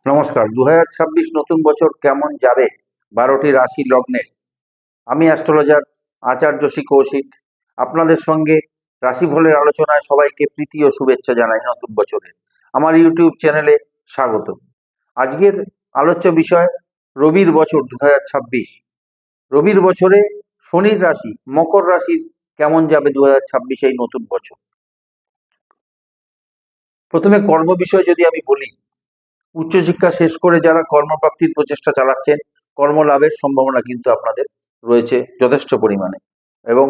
নমস্কার। 2026 নতুন বছর কেমন যাবে 12টি রাশি লগ্নে? আমি অ্যাস্ট্রোলজার আচার্য শ্রী কৌশিক আপনাদের সঙ্গে রাশিফলের আলোচনায় সবাইকে প্রীতি ও শুভেচ্ছা জানাই নতুন বছরে। আমার ইউটিউব চ্যানেলে স্বাগত। আজকের আলোচ্য বিষয় রবির বছর 2026। রবির বছরে শনির রাশি মকর রাশির কেমন যাবে 2026 এই নতুন বছর। প্রথমে কর্ম বিষয় যদি আমি বলি, উচ্চশিক্ষা শেষ করে যারা কর্মপ্রাপ্তির প্রচেষ্টা চালাচ্ছেন, কর্মলাভের সম্ভাবনা কিন্তু আপনাদের রয়েছে যথেষ্ট পরিমাণে। এবং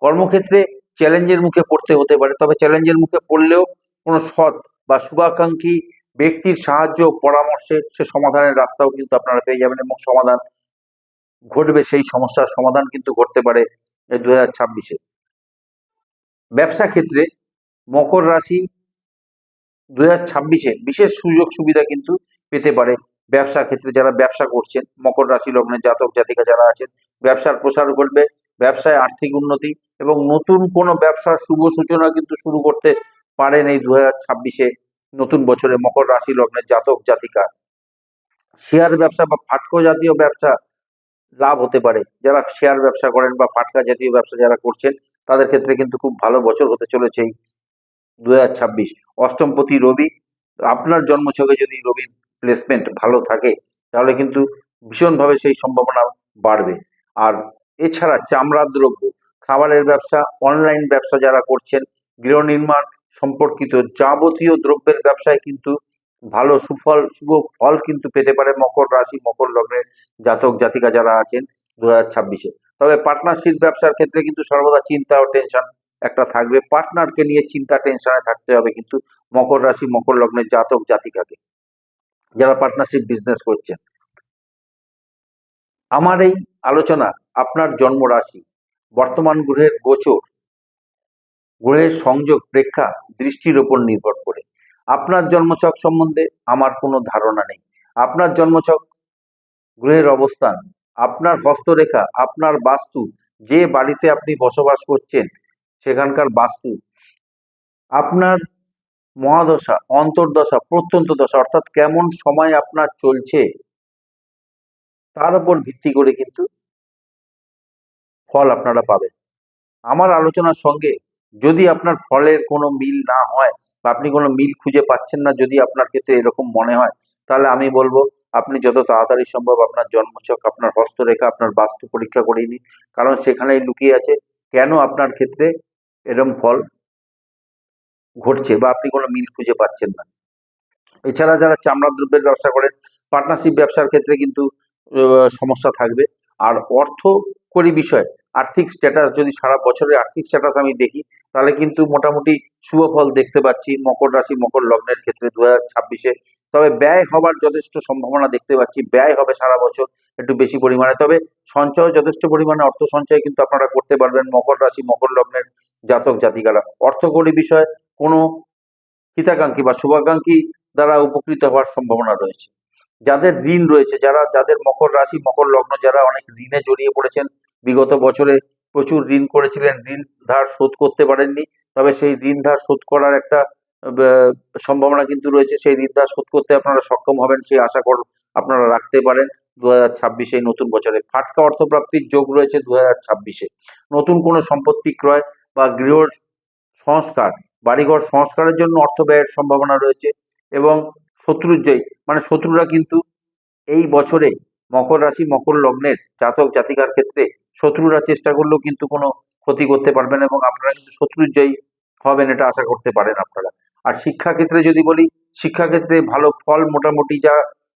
কর্মক্ষেত্রে চ্যালেঞ্জের মুখে পড়তে হতে পারে, তবে চ্যালেঞ্জের মুখে পড়লেও কোনো সৎ বা শুভাকাঙ্ক্ষী ব্যক্তির সাহায্য পরামর্শে সে সমাধানের রাস্তাও কিন্তু আপনারা পেয়ে যাবেন এবং সমাধান ঘটবে, সেই সমস্যার সমাধান কিন্তু ঘটতে পারে 2026-এ। ব্যবসা ক্ষেত্রে মকর রাশি 2026-এ বিশেষ সুযোগ সুবিধা কিন্তু পেতে পারে। ব্যবসা ক্ষেত্রে যারা ব্যবসা করছেন, মকর রাশি লগ্নের জাতক জাতিকা যারা আছেন, ব্যবসার প্রসার ঘটবে, ব্যবসায় আর্থিক উন্নতি এবং নতুন কোনো ব্যবসার শুভ সূচনা কিন্তু শুরু করতে পারেন এই 2026-এ নতুন বছরে মকর রাশি লগ্নের জাতক জাতিকা। শেয়ার ব্যবসা বা ফাটকো জাতীয় ব্যবসা লাভ হতে পারে। যারা শেয়ার ব্যবসা করেন বা ফাটকা জাতীয় ব্যবসা যারা করছেন, তাদের ক্ষেত্রে কিন্তু খুব ভালো বছর হতে চলেছে এই 2026। অষ্টমপতি রবি, আপনার জন্মছকে যদি রবির প্লেসমেন্ট ভালো থাকে তাহলে কিন্তু ভীষণভাবে সেই সম্ভাবনা বাড়বে। আর এছাড়া চামড়ার দ্রব্য, খাবারের ব্যবসা, অনলাইন ব্যবসা যারা করছেন, গৃহ নির্মাণ সম্পর্কিত যাবতীয় দ্রব্যের ব্যবসায় কিন্তু ভালো শুভ ফল কিন্তু পেতে পারে মকর রাশি মকর লগ্নের জাতক জাতিকা যারা আছেন 2026-এ। তবে পার্টনারশিপ ব্যবসার ক্ষেত্রে কিন্তু সর্বদা চিন্তা ও টেনশন একটা থাকবে। পার্টনারকে নিয়ে চিন্তা টেনশনে থাকতে হবে কিন্তু মকর রাশি মকর লগ্নের জাতক জাতিকাকে, যারা পার্টনারশিপ বিজনেস করছেন। আমার এই আলোচনা আপনার জন্ম রাশি, বর্তমান গ্রহের গোচর, গ্রহের সংযোগ, প্রেক্ষা দৃষ্টির ওপর নির্ভর করে। আপনার জন্মছক সম্বন্ধে আমার কোনো ধারণা নেই। আপনার জন্মছক, গ্রহের অবস্থান, আপনার হস্তরেখা, আপনার বাস্তু, যে বাড়িতে আপনি বসবাস করছেন সেখানকার বাস্তু, আপনার মহাদশা, অন্তর্দশা, প্রত্যন্ত দশা অর্থাৎ কেমন সময় আপনার চলছে তার উপর ভিত্তি করে কিন্তু ফল আপনারা পাবেন। আমার আলোচনার সঙ্গে যদি আপনার ফলের কোনো মিল না হয় বা আপনি কোনো মিল খুঁজে পাচ্ছেন না, যদি আপনার ক্ষেত্রে এরকম মনে হয়, তাহলে আমি বলবো আপনি যত তাড়াতাড়ি সম্ভব আপনার জন্মছক, আপনার হস্তরেখা, আপনার বাস্তু পরীক্ষা করিয়ে নিন। কারণ সেখানেই লুকিয়ে আছে কেন আপনার ক্ষেত্রে এরকম ফল ঘটছে বা আপনি কোনো মিল খুঁজে পাচ্ছেন না। এছাড়া যারা চামড়া দ্রব্যের ব্যবসা করেন, পার্টনারশিপ ব্যবসার ক্ষেত্রে কিন্তু সমস্যা থাকবে। আর অর্থকরী বিষয়, আর্থিক স্ট্যাটাস, যদি সারা বছরের আর্থিক স্ট্যাটাস আমি দেখি তাহলে কিন্তু মোটামুটি শুভ ফল দেখতে পাচ্ছি মকর রাশি মকর লগ্নের ক্ষেত্রে 2026-এ। তবে ব্যয় হবার যথেষ্ট সম্ভাবনা দেখতে পাচ্ছি, ব্যয় হবে সারা বছর একটু বেশি পরিমাণে। তবে সঞ্চয়, যথেষ্ট পরিমাণে অর্থ সঞ্চয় কিন্তু আপনারা করতে পারবেন মকর রাশি মকর লগ্নের জাতক জাতিকারা। অর্থকরী বিষয় কোনো হিতাকাঙ্ক্ষী বা শুভাকাঙ্ক্ষী দ্বারা উপকৃত হওয়ার সম্ভাবনা রয়েছে। যাদের ঋণ রয়েছে, যাদের মকর রাশি মকর লগ্ন, যারা অনেক ঋণে জড়িয়ে পড়েছেন, বিগত বছরে প্রচুর ঋণ করেছিলেন, ঋণ ধার শোধ করতে পারেননি, তবে সেই ঋণ ধার শোধ করার একটা সম্ভাবনা কিন্তু রয়েছে। সেই ঋণ ধার শোধ করতে আপনারা সক্ষম হবেন, সেই আশা আপনারা রাখতে পারেন 2026 এই নতুন বছরে। ফাটকা অর্থপ্রাপ্তির যোগ রয়েছে 2026-এ। নতুন কোনো সম্পত্তি ক্রয় বা গৃহ সংস্কার, বাড়িঘর সংস্কারের জন্য অর্থ ব্যয়ের সম্ভাবনা রয়েছে। এবং শত্রুর জয়, মানে শত্রুরা কিন্তু এই বছরে মকর রাশি মকর লগ্নের জাতক জাতিকার ক্ষেত্রে শত্রুরা চেষ্টা করলেও কিন্তু কোনো ক্ষতি করতে পারবেন এবং আপনারা কিন্তু শত্রুর জয়ী হবেন, এটা আশা করতে পারেন আপনারা। আর শিক্ষাক্ষেত্রে যদি বলি, শিক্ষাক্ষেত্রে ভালো ফল, মোটামুটি যা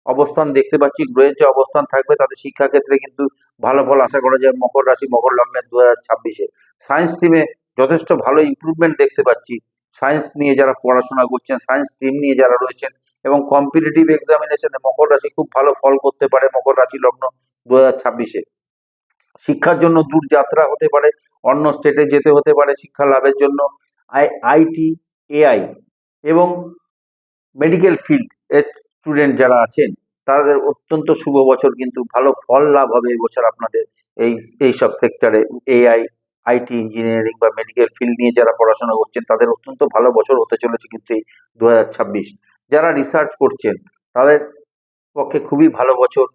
অবস্থান দেখতে পাচ্ছি, গ্রহের যে অবস্থান থাকবে তাতে শিক্ষাক্ষেত্রে কিন্তু ভালো ফল আশা করা যায় মকর রাশি মকর লগ্নের 2026-এ। সায়েন্স স্ট্রিমে যথেষ্ট ভালো ইমপ্রুভমেন্ট দেখতে পাচ্ছি। সায়েন্স নিয়ে যারা পড়াশোনা করছেন, সায়েন্স স্ট্রিম নিয়ে যারা রয়েছেন এবং কম্পিটিটিভ এক্সামিনেশনে মকর রাশি খুব ভালো ফল করতে পারে মকর রাশি লগ্ন 2026-এ। শিক্ষার জন্য দূর যাত্রা হতে পারে, অন্য স্টেটে যেতে হতে পারে শিক্ষা লাভের জন্য। আইটি, এআই এবং মেডিকেল ফিল্ড এর স্টুডেন্ট যারা আছেন তাদের অত্যন্ত শুভ বছর, কিন্তু ভালো ফল লাভ হবে এই বছর আপনাদের এই সব সেক্টরে। এআই, আইটি, ইঞ্জিনিয়ারিং বা মেডিকেল ফিল্ড নিয়ে যারা পড়াশোনা করছেন তাদের অত্যন্ত ভালো বছর হতে চলেছে কিন্তু এই 2026। যারা রিসার্চ করছেন তাদের পক্ষে খুবই ভালো বছর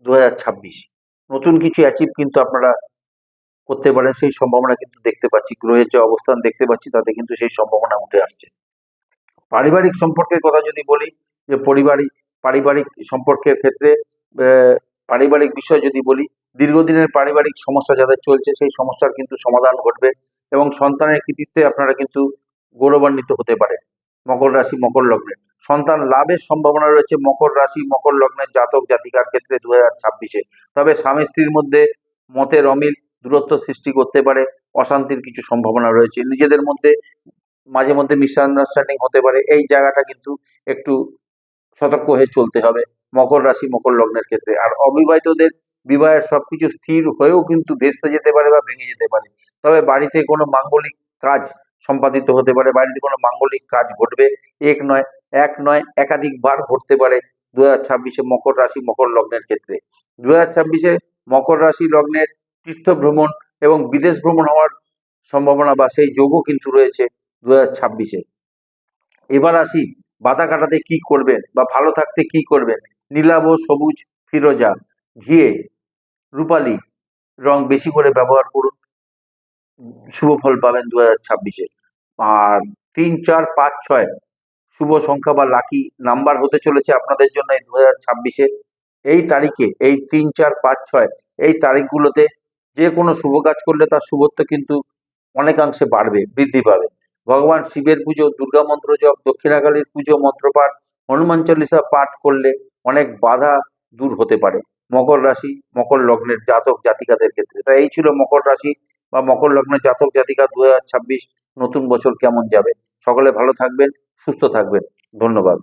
2026। নতুন কিছু অ্যাচিভ কিন্তু আপনারা করতে পারেন, সেই সম্ভাবনা কিন্তু দেখতে পাচ্ছি। গ্রহের যে অবস্থান দেখতে পাচ্ছি তাতে কিন্তু সেই সম্ভাবনা উঠে আসছে। পারিবারিক সম্পর্কের কথা যদি বলি, যে পারিবারিক সম্পর্কের ক্ষেত্রে পারিবারিক বিষয় যদি বলি, দীর্ঘদিনের পারিবারিক সমস্যা যাদের চলছে সেই সমস্যার কিন্তু সমাধান ঘটবে এবং সন্তানের কৃতিত্বে আপনারা কিন্তু গৌরবান্বিত হতে পারে। মকর রাশি মকর লগ্নের সন্তান লাভের সম্ভাবনা রয়েছে মকর রাশি মকর লগ্নের জাতক জাতিকার ক্ষেত্রে 2026-এ। তবে স্বামী স্ত্রীর মধ্যে মতের অমিল দূরত্ব সৃষ্টি করতে পারে, অশান্তির কিছু সম্ভাবনা রয়েছে, নিজেদের মধ্যে মাঝে মধ্যে মিসআন্ডারস্ট্যান্ডিং হতে পারে। এই জায়গাটা কিন্তু একটু সতর্ক হয়ে চলতে হবে মকর রাশি মকর লগ্নের ক্ষেত্রে। আর অবিবাহিতদের বিবাহের সবকিছু স্থির হয়েও কিন্তু ভেস্তে যেতে পারে বা ভেঙে যেতে পারে। তবে বাড়িতে কোনো মাঙ্গলিক কাজ সম্পাদিত হতে পারে, বাড়িতে কোনো মাঙ্গলিক কাজ ঘটবে। এক নয় একাধিকবার ঘটতে পারে 2026-এ মকর রাশি মকর লগ্নের ক্ষেত্রে। 2026-এ মকর রাশি লগ্নের তীর্থ ভ্রমণ এবং বিদেশ ভ্রমণ হওয়ার সম্ভাবনা বা সেই যোগও কিন্তু রয়েছে 2026-এ। এবার আসি বাধা কাটাতে কি করবেন বা ভালো থাকতে কি করবেন। নীলাভ, সবুজ, ফিরোজা, ঘিয়ে, রূপালী রং বেশি করে ব্যবহার করুন, শুভ ফল পাবেন 2026-এ। আর 3, 4, 5, 6 শুভ সংখ্যা বা লাকি নাম্বার হতে চলেছে আপনাদের জন্য এই 2026-এ। এই তারিখে এই 3, 4, 5, 6 এই তারিখগুলোতে যে কোনো শুভ কাজ করলে তার শুভত্ব কিন্তু অনেকাংশে বাড়বে, বৃদ্ধি পাবে। ভগবান শিবের পুজো, দুর্গা মন্ত্র জপ, দক্ষিণাকালীর পুজো, মন্ত্রপাঠ, হনুমান চল্লিশা পাঠ করলে অনেক বাধা দূর হতে পারে মকর রাশি মকর লগ্নের জাতক জাতিকাদের ক্ষেত্রে। তাই এই ছিল মকর রাশি বা মকর লগ্নের জাতক জাতিকা 2026 নতুন বছর কেমন যাবে। সকলে ভালো থাকবেন, সুস্থ থাকবেন। ধন্যবাদ।